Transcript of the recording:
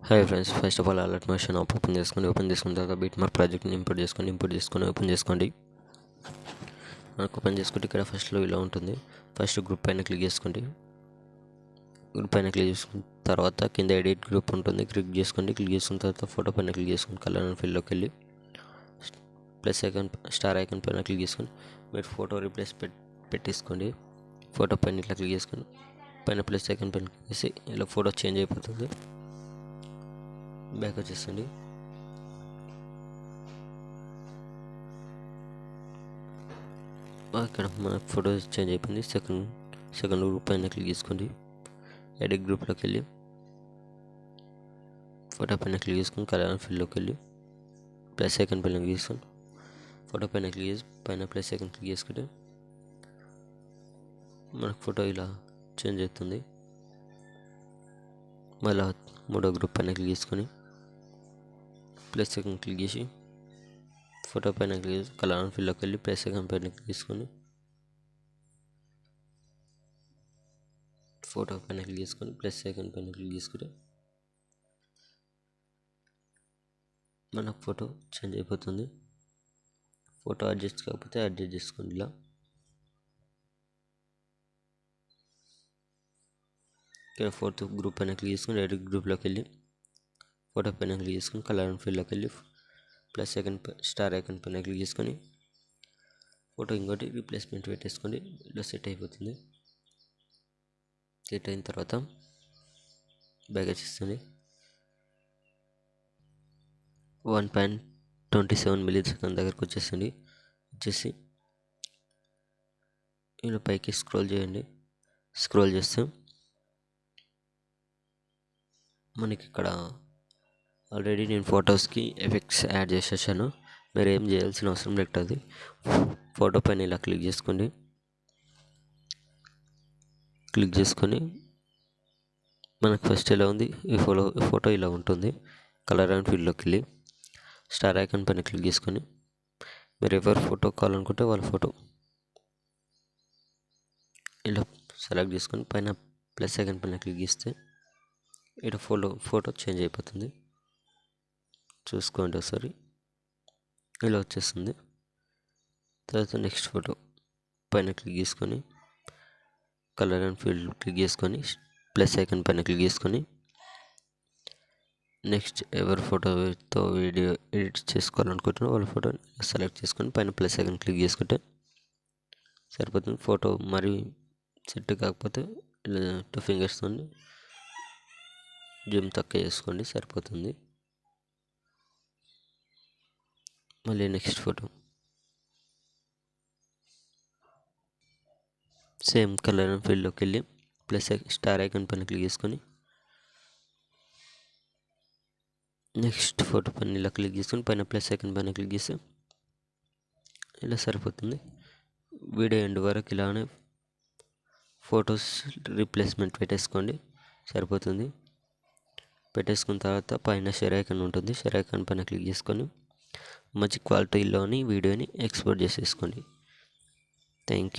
Hi friends, first of all alert motion open చేసుకున్న తర్వాత బిట్మార్క్ ప్రాజెక్ట్ని ఇంపోర్ట్ చేసుకొని ఓపెన్ చేసుకోండి. మనకు ఓపెన్ చేసుకుంటే ఇక్కడ ఫస్ట్లో ఇలా ఉంటుంది. ఫస్ట్ గ్రూప్ పైన క్లిక్ చేసుకోండి. గ్రూప్ పైన క్లిక్ చేసుకున్న తర్వాత కింద ఎడిట్ గ్రూప్ ఉంటుంది, క్లిక్ చేసుకున్న తర్వాత ఫోటో పైన క్లిక్ చేసుకుని కలర్ అండ్ ఫీల్డ్లోకి వెళ్ళి ప్లస్ ఐకాన్ స్టార్ ఐకాన్ పైన క్లిక్ చేసుకొని మీరు ఫోటో రీప్లేస్ పెట్టేసుకోండి. ఫోటో పైన ఇట్లా క్లిక్ చేసుకొని పైన ప్లస్ ఐకాన్ పైన క్లిక్ చేసి ఇలా ఫోటో చేంజ్ అయిపోతుంది. బ్యాక్ వచ్చేస్తుంది. ఇక్కడ మన ఫోటో చేంజ్ అయిపోయింది. సెకండ్ గ్రూప్ పైన క్లిక్ చేసుకోండి. ఎడిట్ గ్రూప్లోకి వెళ్ళి ఫోటో పైన క్లిక్ చేసుకొని కలర్ అండ్ ఫీల్డ్లోకి వెళ్ళి ప్లస్ ఐకాన్ పైన క్లిక్ చేసుకొని ఫోటో పైన క్లిక్ చేసి పైన ప్లస్ ఐకాన్ క్లిక్ చేసుకుంటే మనకు ఫోటో ఇలా చేంజ్ అవుతుంది. మళ్ళీ మూడో గ్రూప్ పైన క్లిక్ చేసుకొని ప్లస్ ఐకాన్ క్లిక్ చేసి ఫోటో పైన క్లిక్ చేసి కలర్ అండ్ ఫీల్డ్లోకి వెళ్ళి ప్లస్ ఐకాన్ పైన క్లిక్ చేసుకొని ఫోటో పైన క్లిక్ చేసుకొని ప్లస్ ఐకాన్ పైన క్లిక్ చేసుకుంటే మన ఫోటో చేంజ్ అయిపోతుంది. ఫోటో అడ్జస్ట్ కాకపోతే అడ్జస్ట్ చేసుకోండి. ఇలా ఇక్కడ ఫోర్త్ గ్రూప్ పైన క్లిక్ చేసుకొని ఎడిట్ గ్రూప్లోకి వెళ్ళి ఫోటో పైన క్లిక్ చేసుకొని కలర్ అండ్ ఫీల్డ్లోకి వెళ్ళి ప్లస్ ఐకాన్ స్టార్ ఐకాన్ పైన క్లిక్ చేసుకొని ఫోటో ఇంకోటి రీప్లేస్మెంట్ పెట్టేసుకోండి. ఇలా సెట్ అయిపోతుంది. సెట్ అయిన తర్వాత బ్యాక్ వచ్చేస్తుంది. 1.27 ms దగ్గరకు వచ్చేసి ఇలా పైకి స్క్రోల్ చేయండి. స్క్రోల్ చేస్తే మనకి ఇక్కడ ఆల్రెడీ నేను ఫొటోస్కి ఎఫెక్ట్స్ యాడ్ చేసేసాను. మీరు ఏం చేయాల్సిన అవసరం లేదు. ఫోటో పైన ఇలా క్లిక్ చేసుకొని మనకు ఫస్ట్ ఎలా ఉంది ఈ ఫోటో ఇలా ఉంటుంది. కలర్ అండ్ ఫీల్డ్లోకి వెళ్ళి స్టార్ ఐకాన్ పైన క్లిక్ చేసుకొని మీరు ఎవరు ఫోటో కావాలనుకుంటే వాళ్ళ ఫోటో ఇలా సెలెక్ట్ చేసుకొని పైన ప్లస్ ఐకాన్ పైన క్లిక్ చేస్తే ఇక్కడ ఫోటో చేంజ్ అయిపోతుంది. చూసుకోండి ఒకసారి. ఇలా వచ్చేస్తుంది. తర్వాత నెక్స్ట్ ఫోటో పైన క్లిక్ చేసుకొని కలర్ అండ్ ఫీల్డ్ క్లిక్ చేసుకొని ప్లస్ ఐకాన్ పైన క్లిక్ చేసుకొని నెక్స్ట్ ఎవరి ఫోటోతో వీడియో ఎడిట్ చేసుకోవాలనుకుంటున్నా వాళ్ళ ఫోటోని సెలెక్ట్ చేసుకొని పైన ప్లస్ ఐకాన్ క్లిక్ చేసుకుంటే సరిపోతుంది. ఫోటో మరి సెట్ కాకపోతే ఇలా 2 ఫింగర్స్తో జూమ్ తక్కువ చేసుకోండి, సరిపోతుంది. మళ్ళీ next photo same colour and ఫీల్డ్లోకి వెళ్ళి ప్లస్ స్టార్ ఐకాన్ పైన క్లిక్ చేసుకొని నెక్స్ట్ ఫోటో పైన ఇలా క్లిక్ చేసుకొని పైన ప్లస్ ఐకాన్ పైన క్లిక్ చేస్తే ఇలా సరిపోతుంది. వీడియో ఎండ్ వరకు ఇలానే ఫొటోస్ రీప్లేస్మెంట్ పెట్టేసుకోండి, సరిపోతుంది. పెట్టేసుకున్న తర్వాత పైన షేర్ ఐకాన్ ఉంటుంది. షేర్ ఐకాన్ పైన క్లిక్ చేసుకొని మంచి క్వాలిటీలోని వీడియోని ఎక్స్పోర్ట్ చేసేసుకోండి. Thank you.